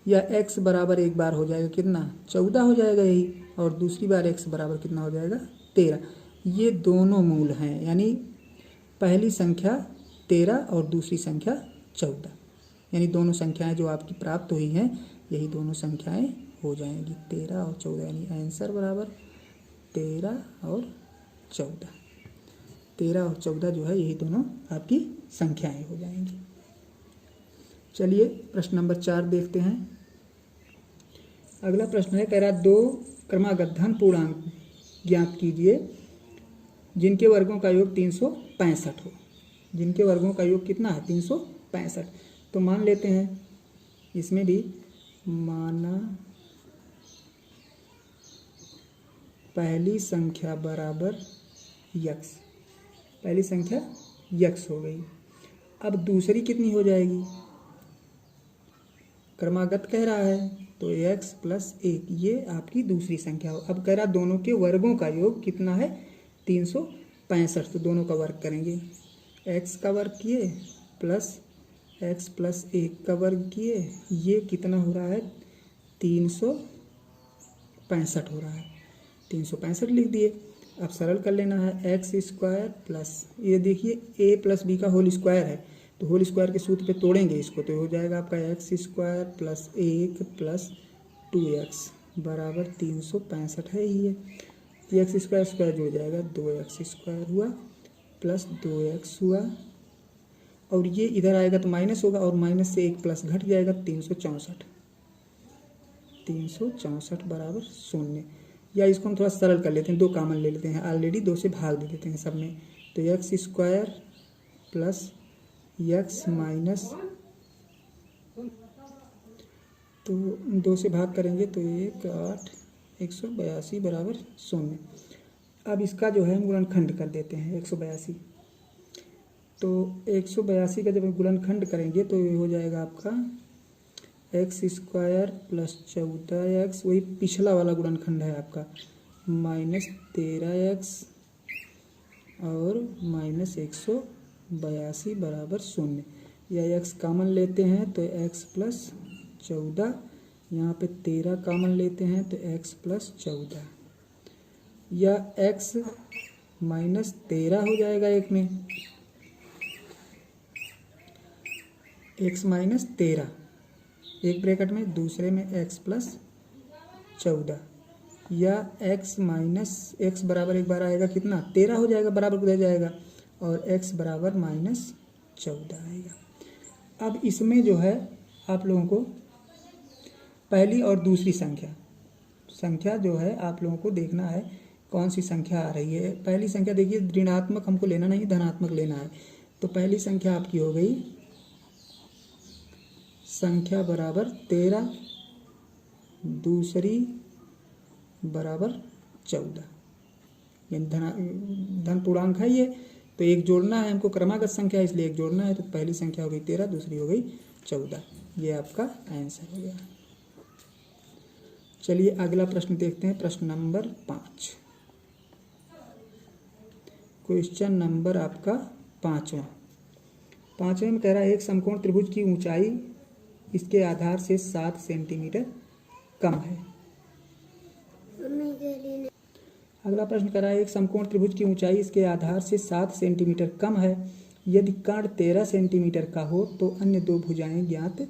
या x बराबर एक बार हो जाएगा कितना 14 हो जाएगा यही, और दूसरी बार x बराबर कितना हो जाएगा 13। ये दोनों मूल हैं, यानी पहली संख्या 13 और दूसरी संख्या 14, यानी दोनों संख्याएं जो आपकी प्राप्त हुई हैं यही दोनों संख्याएं हो जाएंगी 13 और 14, यानी आंसर बराबर 13 और 14। 13 और 14 जो है यही दोनों आपकी संख्याएं हो जाएंगी। चलिए प्रश्न नंबर 4 देखते हैं। अगला प्रश्न है, कह रहा 2 क्रमागत धन पूर्णांक ज्ञात कीजिए जिनके वर्गों का योग 365 हो। जिनके वर्गों का योग कितना है 365। तो मान लेते हैं इसमें भी, माना पहली संख्या बराबर यक्स, पहली संख्या यक्स हो गई। अब दूसरी कितनी हो जाएगी, क्रमागत कह रहा है तो x प्लस 1, ये आपकी दूसरी संख्या हो। अब कह रहा दोनों के वर्गों का योग कितना है 365, तो दोनों का वर्ग करेंगे। x का वर्ग किए प्लस x प्लस 1 का वर्ग किए, ये कितना हो रहा है 365 हो रहा है। 365 लिख दिए। अब सरल कर लेना है एक्स स्क्वायर प्लस, ये देखिए a प्लस बी का होल स्क्वायर है तो होल स्क्वायर के सूत्र पे तोड़ेंगे इसको, तो हो जाएगा आपका x square plus 1 plus 2x बराबर 365 है ही है। एक्स स्क्वायर स्क्वायर जो हो जाएगा 2x स्क्वायर हुआ प्लस 2x हुआ, और ये इधर आएगा तो माइनस होगा, और माइनस से 1 प्लस घट जाएगा 364 बराबर 0। या इसको हम थोड़ा सरल कर लेते हैं, 2 कॉमन ले लेते हैं, ऑलरेडी 2 से भाग दे देते हैं सब में। तो x square plus x minus, तो 2 से भाग करेंगे तो 1 8 182 बराबर 0। अब इसका जो है हम गुणनखंड कर देते हैं 182। तो 182 का जब हम गुणनखंड करेंगे तो ये हो जाएगा आपका एक्स स्क्वायर प्लस 14x, वही पिछला वाला गुणनखंड है आपका, माइनस 13x और माइनस 182 बराबर 0। या x कॉमन लेते हैं तो x प्लस 14, यहाँ पे 13 कॉमन लेते हैं तो x प्लस 14, या x माइनस 13 हो जाएगा एक में, x माइनस 13 एक ब्रैकेट में, दूसरे में x प्लस 14, या x माइनस x बराबर एक बार आएगा कितना 13 हो जाएगा, बराबर किधर जाएगा, और x बराबर माइनस 14 आएगा। अब इसमें जो है आप लोगों को पहली और दूसरी संख्या जो है आप लोगों को देखना है कौन सी संख्या आ रही है। पहली संख्या देखिए ऋणात्मक हमको लेना नहीं, धनात्मक लेना है। तो पहली संख्या आपकी हो गई संख्या बराबर 13, दूसरी बराबर 14, यानी धन पूर्णांक है ये, तो एक जोड़ना है हमको, क्रमागत संख्या इसलिए एक जोड़ना है। तो पहली संख्या हो गई 13, दूसरी हो गई 14, ये आपका आंसर हो गया। चलिए अगला प्रश्न देखते हैं, प्रश्न नंबर 5। क्वेश्चन नंबर आपका 5वां में कह रहा है एक समकोण त्रिभुज की ऊंचाई इसके आधार से 7 सेंटीमीटर कम है। अगला प्रश्न कर रहा है एक समकोण त्रिभुज की ऊंचाई इसके आधार से 7 सेंटीमीटर कम है। यदि कर्ण 13 सेंटीमीटर का हो तो अन्य 2 भुजाएं ज्ञात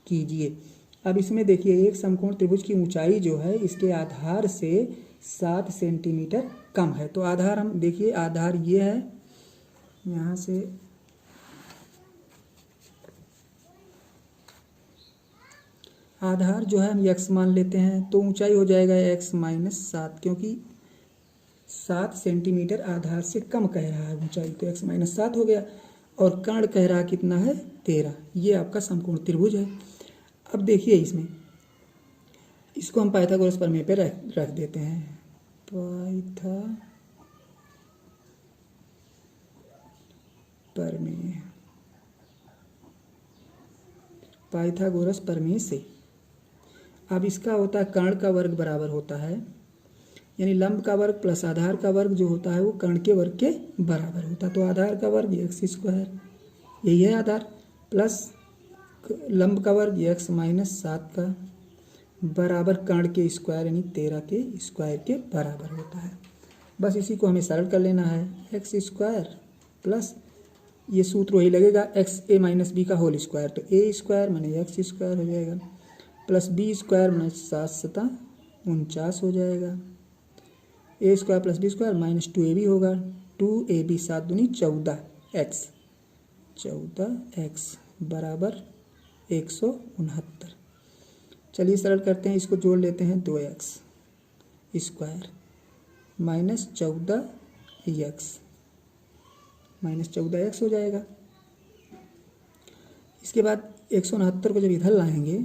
कीजिए। अब इसमें देखिए एक समकोण त्रिभुज की ऊंचाई जो है इसके आधार से 7 सेंटीमीटर कम है। तो आधार हम देखिए, आधार ये है, यहाँ से आधार जो है हम x मान लेते हैं, तो ऊंचाई हो जाएगा x-7, क्योंकि 7 सेंटीमीटर आधार से कम कह रहा है ऊंचाई, तो x-7 हो गया। और कर्ण कह रहा कितना है 13। ये आपका समकोण त्रिभुज है। अब देखिए इसमें, इसको हम पाइथागोरस प्रमेय पे रख देते हैं। पाइथागोरस प्रमेय से अब इसका होता है कर्ण का वर्ग बराबर होता है, यानी लंब का वर्ग प्लस आधार का वर्ग जो होता है वो कर्ण के वर्ग के बराबर होता है। तो आधार का वर्ग x², यही है आधार, प्लस लंब का वर्ग x-7 का बराबर कर्ण के स्क्वायर यानी 13 के स्क्वायर के बराबर होता है। बस इसी को हमें सरल कर लेना है। x² प्लस ये सूत्र वही लगेगा xa-b का होल स्क्वायर, तो a² माने x² हो जाएगा, प्लस b² माने 7×7 = 49 हो जाएगा। a² plus b² minus 2ab होगा, 2ab 7 दूनी 14x बराबर 169। चलिए सरल करते हैं, इसको जोड़ लेते हैं, 2x² माइनस 14x हो जाएगा। इसके बाद 169 को जब इधर लाएंगे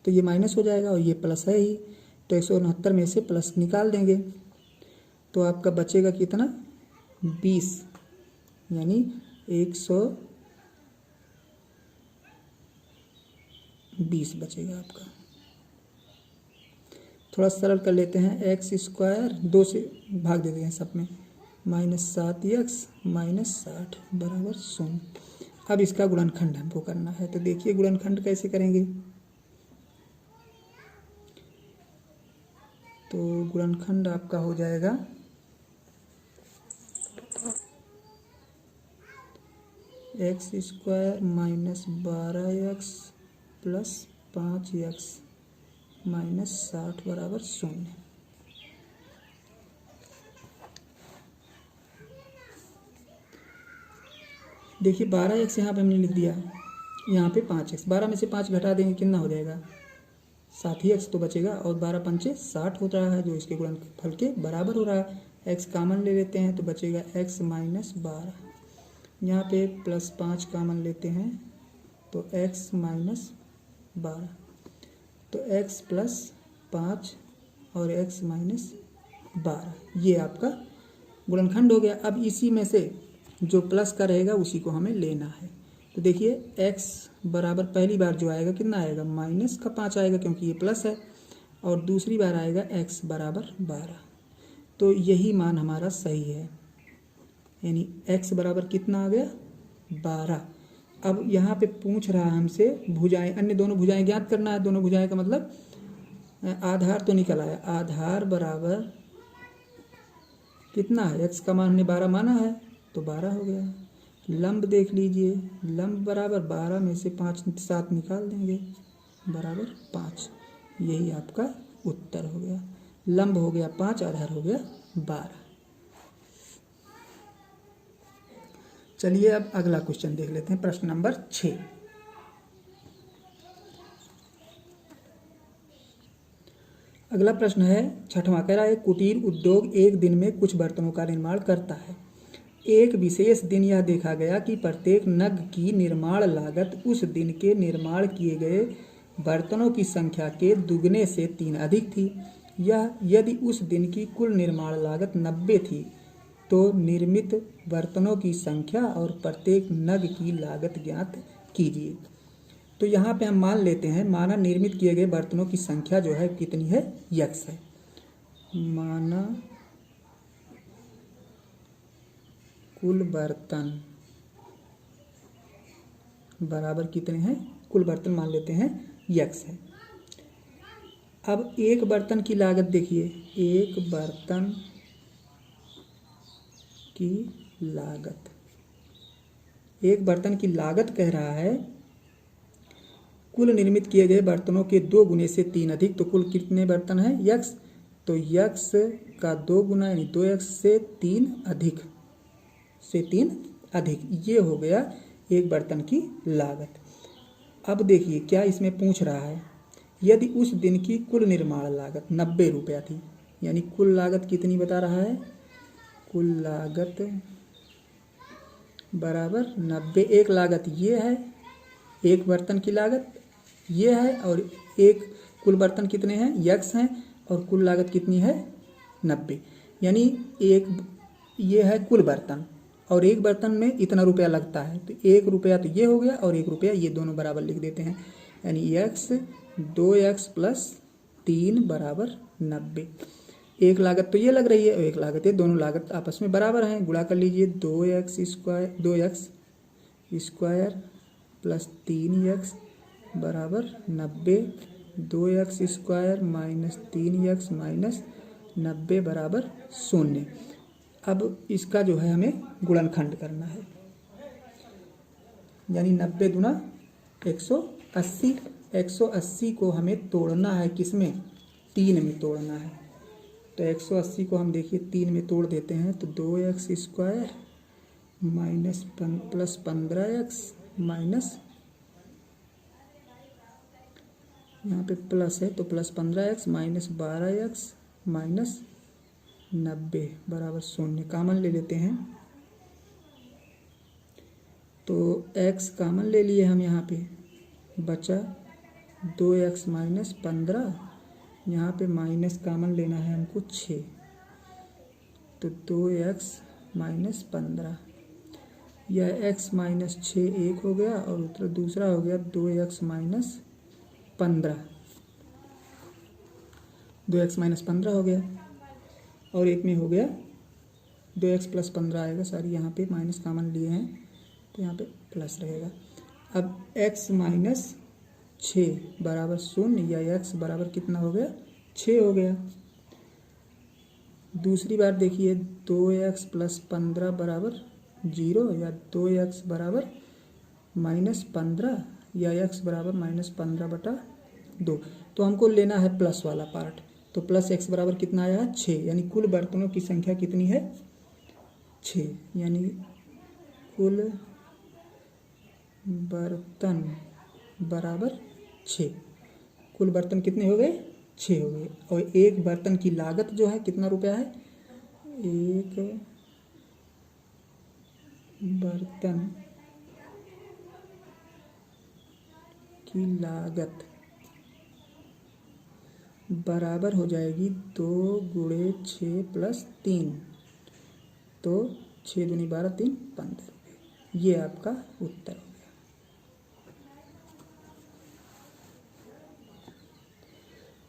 तो ये माइनस हो जाएगा और ये प्लस है ही, तो 169 में से प्लस निकाल देंगे तो आपका बचेगा कितना 20, यानी 120 बचेगा आपका। थोड़ा सरल कर लेते हैं, x² 2 से भाग देते हैं सब में, -7x -60 बराबर 0। अब इसका गुणनखंड हमको करना है, तो देखिए गुणनखंड कैसे करेंगे। तो गुणनखंड आपका हो जाएगा x² -12x प्लस 5x -60 बराबर 0। देखिए 12x यहाँ पे हमने लिख दिया, यहाँ पे 5x, 12 में से 5 घटा देंगे कितना हो जाएगा 7 ही x तो बचेगा, और 12 पंचे 60 हो रहा है जो इसके गुणनफल के बराबर हो रहा है। x कॉमन ले लेते हैं तो बचेगा x -12, यहाँ पे प्लस 5 कॉमन लेते हैं तो x -12, तो x प्लस 5 और x -12, ये आपका गुणनखंड हो गया। अब इसी में से जो प्लस का रहेगा उसी को हमें लेना है। तो देखिए x बराबर पहली बार जो आएगा कितना आएगा -5 आएगा क्योंकि ये प्लस है, और दूसरी बार आएगा x बराबर 12, तो यही मान हमारा सही है, यानी x बराबर कितना आ गया 12। अब यहाँ पे पूछ रहा है हमसे भुजाएं, अन्य दोनों भुजाएं ज्ञात करना है। दोनों भुजाएं का मतलब आधार तो निकल आया, आधार बराबर कितना है, x का मान हमने 12 माना है तो 12 हो गया। लंब देख लीजिए, लंब बराबर 12 में से 7 निकाल देंगे बराबर 5, यही आपका उत्तर हो गया। लंब हो गया 5, आधार हो गया 12। चलिए अब अगला क्वेश्चन देख लेते हैं, प्रश्न नंबर 6। अगला प्रश्न है 6वां, कह रहा है कुटीर उद्योग एक दिन में कुछ बर्तनों का निर्माण करता है। एक विशेष दिन यह देखा गया कि प्रत्येक नग की निर्माण लागत उस दिन के निर्माण किए गए बर्तनों की संख्या के दुगने से 3 अधिक थी। यदि उस दिन की कुल निर्माण लागत 90 थी तो निर्मित बर्तनों की संख्या और प्रत्येक नग की लागत ज्ञात कीजिए। तो यहाँ पे हम मान लेते हैं, माना निर्मित किए गए बर्तनों की संख्या जो है कितनी है, x है। माना कुल बर्तन बराबर कितने हैं, कुल बर्तन मान लेते हैं x है। अब एक बर्तन की लागत देखिए, एक बर्तन की लागत, एक बर्तन की लागत कह रहा है कुल निर्मित किए गए बर्तनों के 2 गुने से 3 अधिक, तो कुल कितने बर्तन हैं x, तो x का 2 गुना यानी 2x से 3 अधिक, ये हो गया एक बर्तन की लागत। अब देखिए क्या इसमें पूछ रहा है, यदि उस दिन की कुल निर्माण लागत 90 रुपया थी, यानी कुल लागत कितनी बता रहा है, कुल लागत बराबर 90। एक लागत ये है, एक बर्तन की लागत ये है, और एक कुल बर्तन कितने हैं, यक्स हैं, और कुल लागत कितनी है 90। यानी एक ये है कुल बर्तन, और एक बर्तन में इतना रुपया लगता है, तो 1 रुपया तो ये हो गया और 1 रुपया ये, दोनों बराबर लिख देते हैं। यानी x 2x प्लस 3 बराबर 90। एक लागत तो ये लग रही है और एक लागत है, दोनों लागत आपस में बराबर हैं, गुणा कर लीजिए। 2x स्क्वायर प्लस 3x बराबर 90। 2x square minus 3x minus 90 बराबर 0। अब इसका जो है हमें गुणनखंड करना है, यानी 90 दूना 180। 180 को हमें तोड़ना है, किसमें, 3 में तोड़ना है। तो 180 को हम देखिए 3 में तोड़ देते हैं, तो 2x square minus plus 15x minus, यहाँ पे प्लस है तो plus 15x minus 12x minus 90 बराबर 0। कॉमन ले लेते हैं, तो x कॉमन ले लिए हम, यहाँ पे बचा 2x माइनस 15, यहाँ पे माइनस कॉमन लेना है हमको 6, तो 2x माइनस 15, यह x माइनस 6 एक हो गया, और दूसरा हो गया 2x माइनस 15, 2x माइनस 15 हो गया, और एक में हो गया 2x प्लस 15 आएगा, सारी यहाँ पे माइनस कॉमन लिए हैं तो यहाँ पे प्लस रहेगा। अब x माइनस 6 बराबर 0, या x बराबर कितना हो गया, 6 हो गया। दूसरी बार देखिए 2x प्लस 15 बराबर 0, या 2x बराबर माइनस 15, या x बराबर माइनस 15/2। तो हमको लेना है प्लस वाला पार्ट, तो प्लस x बराबर कितना आया है, 6। यानी कुल बर्तनों की संख्या कितनी है, 6। यानी कुल बर्तन बराबर 6। कुल बर्तन कितने हो गए, 6 हो गए। और एक बर्तन की लागत जो है कितना रुपया है, एक बर्तन की लागत बराबर हो जाएगी 2 गुणे 6 प्लस 3, तो 6 दूनी 12, 3 15 रुपये। ये आपका उत्तर हो गया।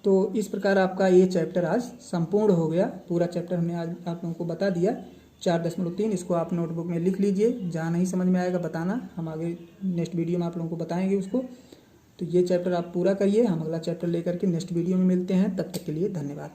तो इस प्रकार आपका ये चैप्टर आज संपूर्ण हो गया। पूरा चैप्टर हमने आज आप लोगों को बता दिया 4.3। इसको आप नोटबुक में लिख लीजिए, जहाँ नहीं समझ में आएगा बताना, हम आगे नेक्स्ट वीडियो में आप लोगों को बताएंगे उसको। तो ये चैप्टर आप पूरा करिए, हम अगला चैप्टर लेकर के नेक्स्ट वीडियो में मिलते हैं। तब तक के लिए धन्यवाद।